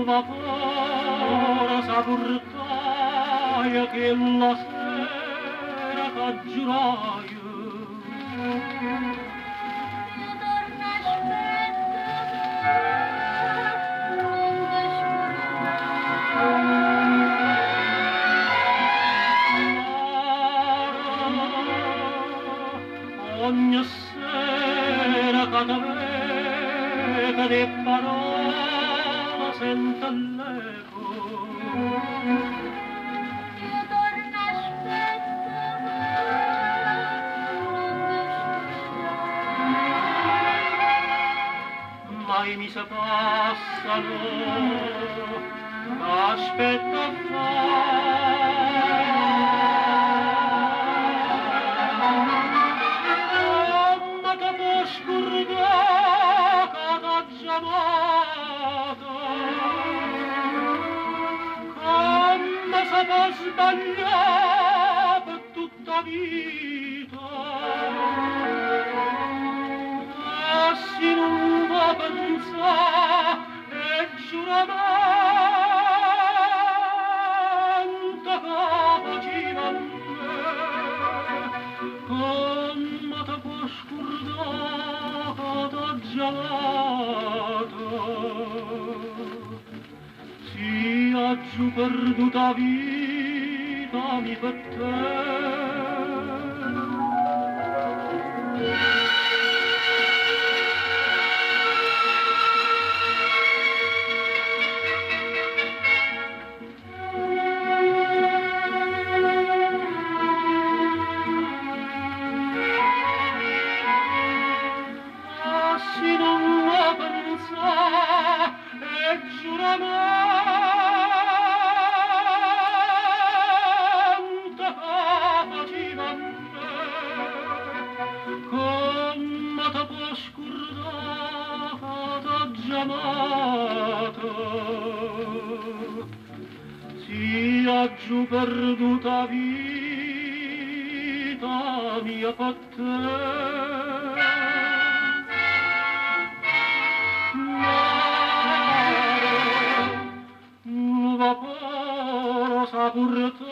vaporosa portaia che la sera t'aggiuraio. Ogni sera che t'avete le parole sento l'eco. Io torno aspetta, Mai mi se passano, aspetta a come te può scordare che t'ho chiamato, come se può sbagliare per tutta vita. Si non va pensare e giuramento che faceva a me, come te può scordare che t'ho chiamato, sia giù perduta vita mi per te. Si non lo pensa e giuramento che faceva a me, come te può scordare che t'ho chiamato, sia giù perduta vita mia per te. Vaporosa portaia